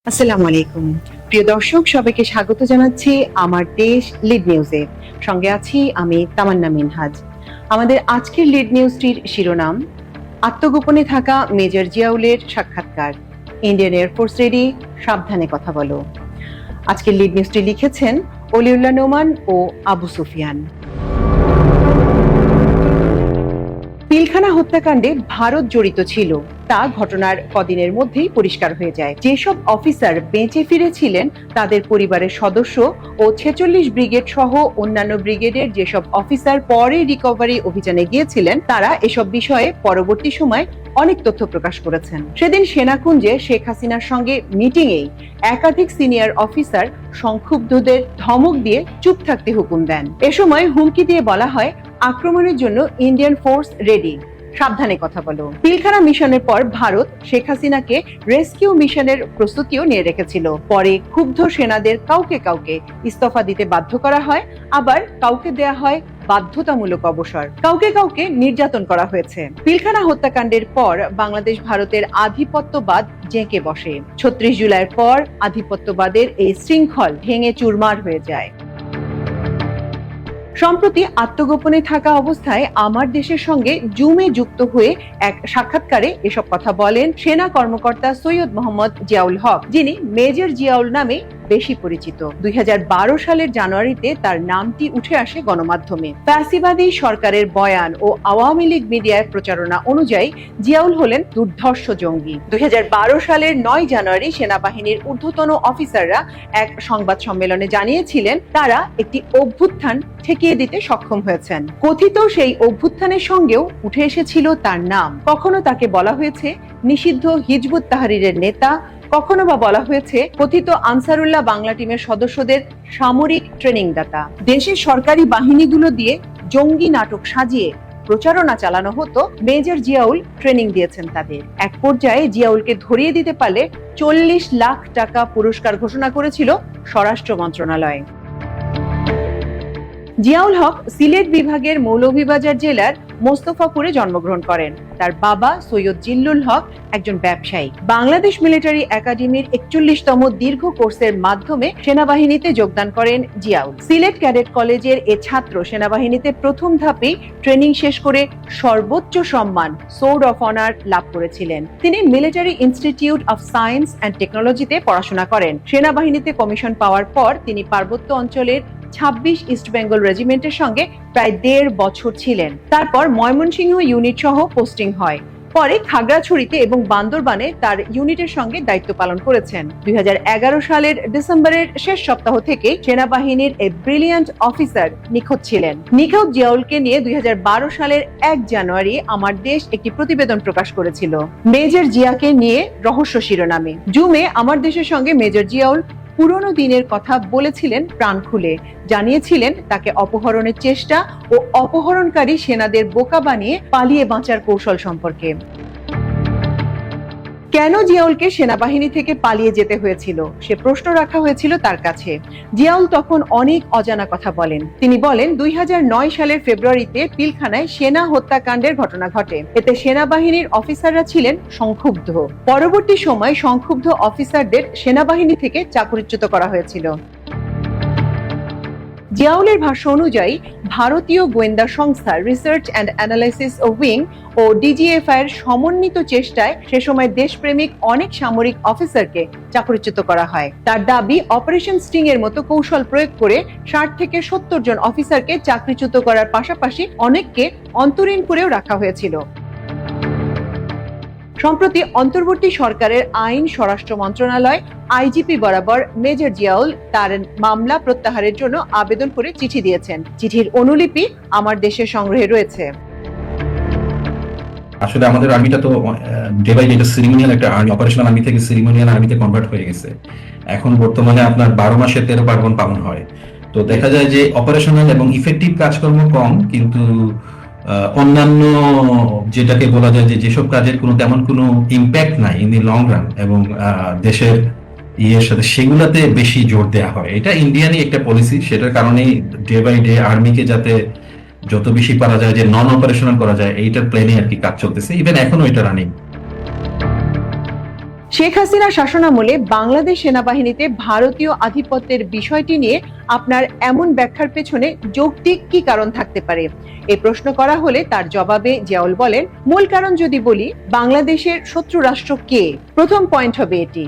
আসসালামু আলাইকুম। প্রিয় দর্শক, সবাইকে স্বাগত জানাচ্ছি আমার দেশ লিড নিউজে। সঙ্গে আছি আমি তামান্না মিনহাজ। আমাদের আজকের লিড নিউজটির শিরোনাম: আত্মগোপনে থাকা মেজর জিয়াউলের সাক্ষাৎকার, ইন্ডিয়ান এয়ারফোর্স রেডি, সাবধানে কথা বলো। আজকের লিড নিউজটি লিখেছেন অলিউল্লাহ নোমান ও আবু সুফিয়ান। পিলখানা হত্যাকাণ্ডে ভারত জড়িত ছিল তা ঘটনার কদিনের মধ্যেই পরিষ্কার হয়ে যায়। যেসব অফিসার বেঁচে ফিরেছিলেন তাদের পরিবারের সদস্য ও 46 ব্রিগেড সহ অন্যান্য ব্রিগেডের যেসব অফিসার পরে রিকভারি অভিযানে গিয়েছিলেন তারা এসব বিষয়ে পরবর্তী সময় অনেক তথ্য প্রকাশ করেছেন। সেদিন সেনাকুঞ্জে শেখ হাসিনার সঙ্গে মিটিংয়েই একাধিক সিনিয়র অফিসার সংক্ষুব্ধদের ধমক দিয়ে চুপ থাকতে হুকুম দেন। এ সময় হুমকি দিয়ে বলা হয়, আক্রমণের জন্য ইন্ডিয়ান ফোর্স রেডি, সাবধানে কথা বলো। পিলখানা মিশনের পর ভারত শেখ হাসিনাকে রেস্কিউ মিশনের প্রস্তুতিও নিয়ে রেখেছিল। পরে ক্ষুব্ধ সেনাদের কাউকে কাউকে ইস্তফা দিতে বাধ্য করা হয়, আবার কাউকে দেয়া হয় বাধ্যতামূলক অবসর, কাউকে কাউকে নির্যাতন করা হয়েছে। পিলখানা হত্যাকাণ্ডের পর বাংলাদেশ ভারতের আধিপত্যবাদ জেঁকে বসে। ৩৬ জুলাইয়ের পর আধিপত্যবাদের এই শৃঙ্খল ভেঙে চুরমার হয়ে যায়। সম্প্রতি আত্মগোপনে থাকা অবস্থায় আমার দেশের সঙ্গে জুমে যুক্ত হয়ে এক সাক্ষাৎকারে এসব কথা বলেন সেনা কর্মকর্তা সৈয়দ মোহাম্মদ জিয়াউল হক, যিনি মেজর জিয়াউল নামে বেশি পরিচিত। ২০১২ সালের জানুয়ারিতে তার নামটি উঠে আসে গণমাধ্যমে। ফ্যাসিবাদী সরকারের বয়ান ও আওয়ামী লীগ মিডিয়ায় প্রচারণা অনুযায়ী জিয়াউল হলেন দুর্ধর্ষ জঙ্গি। ২০১২ সালের ৯ জানুয়ারি সেনাবাহিনীর ঊর্ধ্বতন অফিসাররা এক সংবাদ সম্মেলনে জানিয়েছিলেন তারা একটি অভ্যুত্থান ঠেকিয়ে দিতে সক্ষম হয়েছেন। কথিত সেই অভ্যুত্থানের সঙ্গেও উঠে এসেছিল তার নাম। কখনো তাকে বলা হয়েছে নিষিদ্ধ হিজবুত তাহরিরের নেতা, কখনো বা বলা হয়েছে কথিত আনসারুল্লাহ বাংলা টিমের সদস্যদের সামরিক ট্রেনিং দাতা। দেশের সরকারি বাহিনীগুলো দিয়ে জঙ্গি নাটক সাজিয়ে প্রচারণা চালানো হতো মেজর জিয়াউল ট্রেনিং দিয়েছেন তাদের। এক পর্যায়ে জিয়াউলকে ধরিয়ে দিতে পারলে ৪০ লাখ টাকা পুরস্কার ঘোষণা করেছিল স্বরাষ্ট্র মন্ত্রণালয়। জিয়াউল হক সিলেট বিভাগের মৌলভীবাজার জেলার মোস্তফাপুরে জন্মগ্রহণ করেন। তার বাবা সৈয়দ জিল্লুল হক একজন ব্যবসায়ী। বাংলাদেশ মিলিটারি একাডেমির ৪১তম দীর্ঘ কোর্সের মাধ্যমে সেনাবাহিনীতে যোগদান করেন জিয়াউল। সিলেট ক্যাডেট কলেজের এ ছাত্র সেনাবাহিনীতে প্রথম ধাপেই ট্রেনিং শেষ করে সর্বোচ্চ সম্মান সোর্ড অফ অনার লাভ করেছিলেন। তিনি military institute of science and টেকনোলজিতে পড়াশোনা করেন। সেনাবাহিনীতে কমিশন পাওয়ার পর তিনি পার্বত্য অঞ্চলের ২৬ ইস্ট বেঙ্গল রেজিমেন্টের সঙ্গে প্রায় ১.৫ বছর ছিলেন। তারপর ময়মনসিংহ ইউনিট সহ পোস্টিং হয়। পরে খাগড়াছড়িতে এবং বান্দরবানে তার ইউনিটের সঙ্গে দায়িত্ব পালন করেছেন। ২০১১ সালের ডিসেম্বরের শেষ সপ্তাহ থেকে সেনাবাহিনীর এই ব্রিলিয়ান্ট অফিসার নিখোঁজ ছিলেন। নিখোঁজ জিয়াউলকে নিয়ে ২০১২ সালের ১ জানুয়ারি আমার দেশ একটি প্রতিবেদন প্রকাশ করেছিল মেজর জিয়াকে নিয়ে রহস্য শিরোনামে। জুমে আমার দেশের সঙ্গে মেজর জিয়াউল পুরনো দিনের কথা বলেছিলেন প্রাণ খুলে, জানিয়েছিলেন তাকে অপহরণের চেষ্টা ও অপহরণকারী সেনাদের বোকা বানিয়ে পালিয়ে বাঁচার কৌশল সম্পর্কে। কেন জিয়াউলকে সেনাবাহিনী থেকে পালিয়ে যেতে হয়েছিল সে প্রশ্ন রাখা হয়েছিল তার কাছে। জিয়াউল তখন অনেক অজানা কথা বলেন। তিনি বলেন ২০০৯ সালের ফেব্রুয়ারিতে পিলখানায় সেনা হত্যাকাণ্ডের ঘটনা ঘটে। এতে সেনাবাহিনীর অফিসাররা ছিলেন সংক্ষুব্ধ। পরবর্তী সময় সংক্ষুব্ধ অফিসারদের সেনাবাহিনী থেকে চাকরিচ্যুত করা হয়েছিল। জিয়াউলের ভাষ্য অনুযায়ী ভারতীয় গোয়েন্দা সংস্থা রিসার্চ অ্যান্ড অ্যানালাইসিস উইং ও ডিজিএফআই এর সমন্বিত চেষ্টায় সে সময় দেশপ্রেমিক অনেক সামরিক অফিসারকে চাকরিচ্যুত করা হয়। তার দাবি অপারেশন স্টিং এর মতো কৌশল প্রয়োগ করে ৬০ থেকে ৭০ জন অফিসারকে চাকরিচ্যুত করার পাশাপাশি অনেককে অন্তরীণ করেও রাখা হয়েছিল। সম্প্রতি অন্তর্বর্তী সরকারের আইন স্বরাষ্ট্র মন্ত্রণালয় আইজিপি বরাবর মেজর জিয়াউল তার মামলা প্রত্যাহারের জন্য আবেদন করে চিঠি দিয়েছেন। চিঠির অনুলিপি আমার দেশের সংগ্রহে রয়েছে। আসলে আমাদের আর্মিটা তো ডে বাই ডে সেরিমোনিয়াল একটা আর্মি, অপারেশনাল আর্মি থেকে সেরিমোনিয়াল আর্মিতে কনভার্ট হয়ে গেছে। এখন বর্তমানে আপনার ১২ মাসে ১৩ পার্বণ পালন হয়। তো দেখা যায় যে অপারেশনাল এবং ইফেক্টিভ কাজকর্ম কম, কিন্তু অন্যান্য যেটাকে বলা যায় যে যেসব কাজের তেমন কোনো ইম্প্যাক্ট নাই ইন দি লং রান এবং দেশের ইয়ের সাথে, সেগুলাতে বেশি জোর দেওয়া হয়। এটা ইন্ডিয়ানই একটা পলিসি। সেটার কারণেই ডে বাই ডে আর্মিকে যাতে যত বেশি পারা যায় যে নন অপারেশনাল করা যায়, এইটার প্ল্যানে আর কি কাজ চলতেছে। ইভেন এখনো এটা রানিং। শেখ হাসিনা শাসনামলে বাংলাদেশ সেনাবাহিনীতে ভারতীয় আধিপত্যের বিষয়টি নিয়ে আপনার এমন ব্যাখ্যার পেছনে যৌক্তিক কি কারণ থাকতে পারে? এই প্রশ্ন করা হলে তার জবাবে জিয়াউল বলেন, মূল কারণ যদি বলি, বাংলাদেশের শত্রু রাষ্ট্র কে? প্রথম পয়েন্ট হবে এটি,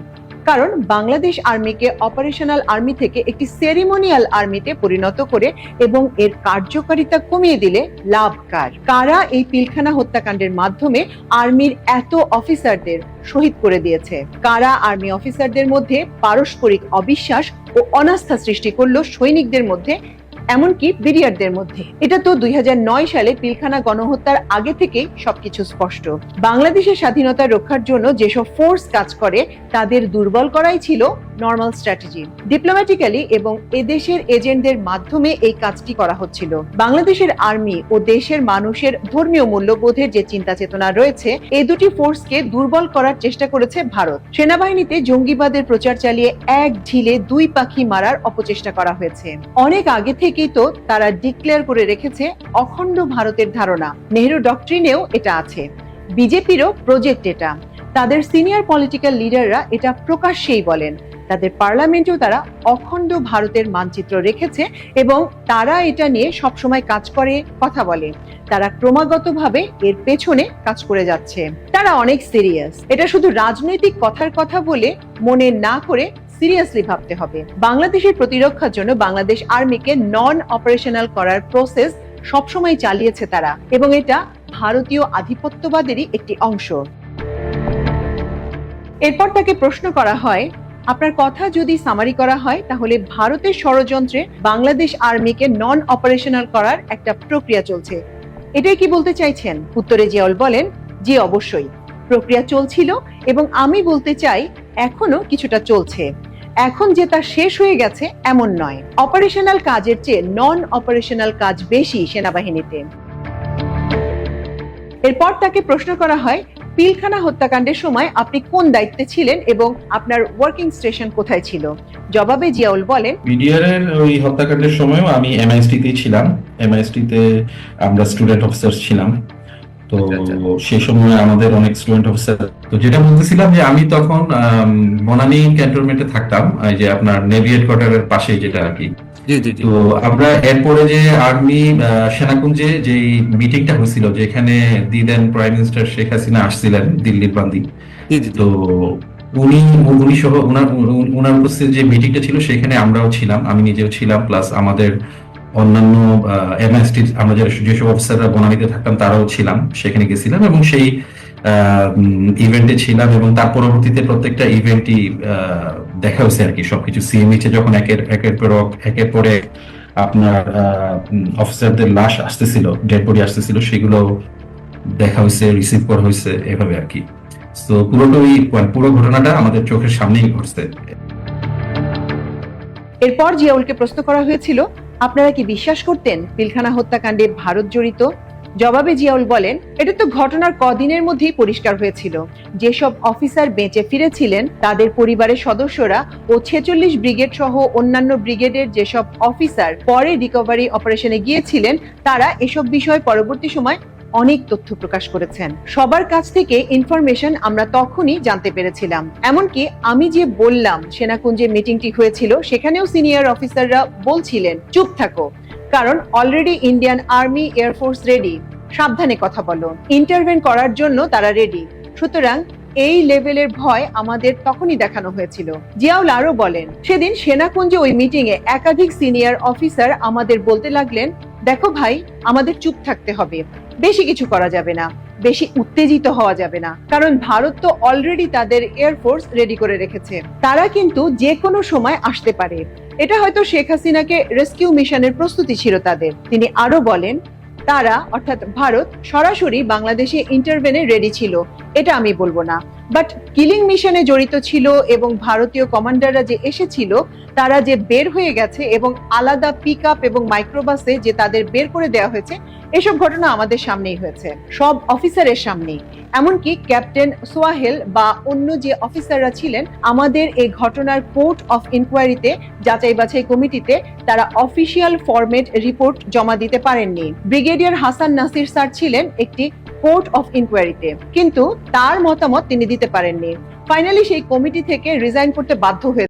কারণ বাংলাদেশ আর্মিকে অপারেশনাল আর্মি থেকে একটি সেরিমোনিয়াল আর্মিতে পরিণত করে এবং এর কার্যকারিতা কমিয়ে দিলে লাভ কার? কারা এই পিলখানা হত্যাকাণ্ডের মাধ্যমে আর্মির এত অফিসারদের শহীদ করে দিয়েছে? কারা আর্মি অফিসারদের মধ্যে পারস্পরিক অবিশ্বাস ও অনাস্থা সৃষ্টি করলো সৈনিকদের মধ্যে, এমনকি বিডিআরদের মধ্যে? এটা তো 2009 সালে পিলখানা গণহত্যার আগে থেকেই সবকিছু স্পষ্ট। বাংলাদেশের স্বাধীনতা রক্ষার জন্য যেসব ফোর্স কাজ করে তাদের দুর্বল করাই ছিল নর্মাল স্ট্র্যাটেজি। ডিপ্লোম্যাটিক্যালি এবং এদেশের এজেন্টদের মাধ্যমে এই কাজটি করা হচ্ছিল। বাংলাদেশের আর্মি ও দেশের মানুষের ধর্মীয় মূল্যবোধের যে চিন্তা চেতনা রয়েছে, এই দুটি ফোর্সকে দুর্বল করার চেষ্টা করেছে ভারত। সেনাবাহিনীতে জঙ্গিবাদের প্রচার চালিয়ে এক ঢিলে দুই পাখি মারার অপচেষ্টা করা হয়েছে। অনেক আগে থেকেই তো তারা ডিক্লেয়ার করে রেখেছে অখণ্ড ভারতের ধারণা। নেহেরু ডক্ট্রিনেও এটা আছে, বিজেপিরও প্রজেক্ট এটা। তাদের সিনিয়র পলিটিক্যাল লিডাররা এটা প্রকাশ্যেই বলেন। তাদের পার্লামেন্টেও তারা অখণ্ড ভারতের মানচিত্র রেখেছে এবং তারা এটা নিয়ে সবসময় কাজ করে, কথা বলে। তারা ক্রমাগতভাবে এর পেছনে কাজ করে যাচ্ছে। তারা অনেক সিরিয়াস। এটা শুধু রাজনৈতিক কথার কথা বলে মনে না করে সিরিয়াসলি ভাবতে হবে। বাংলাদেশের প্রতিরক্ষার জন্য বাংলাদেশ আর্মিকে নন অপারেশনাল করার প্রসেস সবসময় চালিয়েছে তারা, এবং এটা ভারতীয় আধিপত্যবাদেরই একটি অংশ। এরপর তাকে প্রশ্ন করা হয়, আপনার কথা যদি সামারি করা হয় তাহলে ভারতের ষড়যন্ত্রে বাংলাদেশ আর্মিকে নন অপারেশনাল করার একটা প্রক্রিয়া চলছে, এটাই কি বলতে চাইছেন? উত্তরে জিয়াউল বলেন, জি অবশ্যই প্রক্রিয়া চলছিল এবং আমি বলতে চাই এখনো কিছুটা চলছে। এখন যে তা শেষ হয়ে গেছে এমন নয়। অপারেশনাল কাজের চেয়ে নন অপারেশনাল কাজ বেশি সেনাবাহিনীতে। এরপর তাকে প্রশ্ন করা হয়, পিলখানা হত্যাকাণ্ডের সময় আপনি কোন দায়িত্বে ছিলেন এবং আপনার ওয়ার্কিং স্টেশন কোথায় ছিল? জবাবে জিয়াউল বলেন, বিডিআর এর ওই হত্যাকাণ্ডের সময়ও আমি এমআইএসটি তে ছিলাম। এমআইএসটি তে আমরা স্টুডেন্ট অফিসার ছিলাম। তো সেই সময় আমাদের অনেক স্টুডেন্ট অফিসার, তো যেটা বলতেছিলাম যে আমি তখন বনানী ক্যান্টনমেন্টে থাকতাম, এই যে আপনার নেভি হেডকোয়ার্টারের পাশে যেটা আর কি। তো আমরা এরপরে যে আর্মি সেনাকুঞ্জে যে মিটিংটা হয়েছিল, যেখানে the then prime minister Sheikh Hasina আসছিলেন দিল্লির বান্দি, তো উনি সহ ওনার উপস্থিত যে মিটিংটা ছিল সেখানে আমরাও ছিলাম, আমি নিজেও ছিলাম, প্লাস আমাদের অন্যান্য এমএসটি আমরা যেসব অফিসাররা বনানীতে থাকতাম তারাও ছিলাম, সেখানে গেছিলাম এবং সেই ইভেন্টে ছিলাম এবং তার পরবর্তীতে প্রত্যেকটা ইভেন্টই দেখা হয়েছে আর কি। সবকিছু সিএমএইচে যখন একের পরে আপনার অফিসারদের লাশ আসতেছিল, ডেড বডি আসতেছিল, সেগুলো দেখা হয়েছে, রিসিভ করা হয়েছে, এভাবে আর কি। তো পুরো ঘটনাটা আমাদের চোখের সামনেই ঘটছে। এরপর জিয়াউলকে প্রশ্ন করা হয়েছিল, আপনারা কি বিশ্বাস করতেন পিলখানা হত্যাকাণ্ডে ভারত জড়িত? জবাবে জিয়াউল বলেন, এটা তো ঘটনার কদিনের মধ্যেই পরিষ্কার হয়েছিল। যেসব অফিসার বেঁচে ফিরেছিলেন তাদের পরিবারের সদস্যরা ও 46 ব্রিগেড সহ অন্যান্য ব্রিগেডের যেসব অফিসার পরে রিকভারি অপারেশনে গিয়েছিলেন, তারা এসব বিষয়ে পরবর্তী সময় অনেক তথ্য প্রকাশ করেছেন। সবার কাছ থেকে ইনফরমেশন আমরা তখনই জানতে পেরেছিলাম। এমনকি আমি যে বললাম সেনাকুঞ্জে মিটিংটি হয়েছিল, সেখানেও সিনিয়র অফিসাররা বলছিলেন চুপ থাকো, কারণ already Indian army air force ready, সাবধানে কথা বলো, ইন্টারভেন করার জন্য তারা রেডি। সুতরাং এই লেভেলের ভয় আমাদের তখনই দেখানো হয়েছিল। জিয়াউল আরো বলেন, সেদিন সেনাকুঞ্জে ওই মিটিং এ একাধিক সিনিয়র অফিসার আমাদের বলতে লাগলেন, দেখো ভাই, আমাদের চুপ থাকতে হবে, বেশি কিছু করা যাবে না, বেশি উত্তেজিত হওয়া যাবে না, কারণ ভারত তো অলরেডি তাদের এয়ারফোর্স রেডি করে রেখেছে, তারা কিন্তু যে কোনো সময় আসতে পারে। এটা হয়তো শেখ হাসিনাকে রেস্কিউ মিশনের প্রস্তুতি ছিল তাদের। তিনি আরো বলেন, তারা অর্থাৎ ভারত সরাসরি বাংলাদেশে ইন্টারভেনে রেডি ছিল, এটা আমি বলবো না, বাট কিলিং মিশনে জড়িত ছিল এবং ভারতীয় কমান্ডাররা যে এসেছিল তারা যে বের হয়ে গেছে এবং আলাদা পিক আপ এবং মাইক্রোবাসে যে তাদের বের করে দেওয়া হয়েছে, এসব ঘটনা আমাদের সামনেই হয়েছে, সব অফিসারের সামনেই। এমনকি ক্যাপ্টেন সোয়াহেল বা অন্য যে অফিসাররা ছিলেন আমাদের এই ঘটনার কোর্ট অফ ইনকোয়ারিতে যাচাই বাছাই কমিটিতে তারা অফিসিয়াল ফরম্যাট রিপোর্ট জমা দিতে পারেননি। ব্রিগেডিয়ার হাসান নাসির স্যার ছিলেন একটি কোর্ট অফ ইনকোয়ারিতে, কিন্তু তার মতামত তিনি দিতে পারেননি। ফাইনালি সেই কমিটি থেকে রিজাইন করতে বাধ্য হয়ে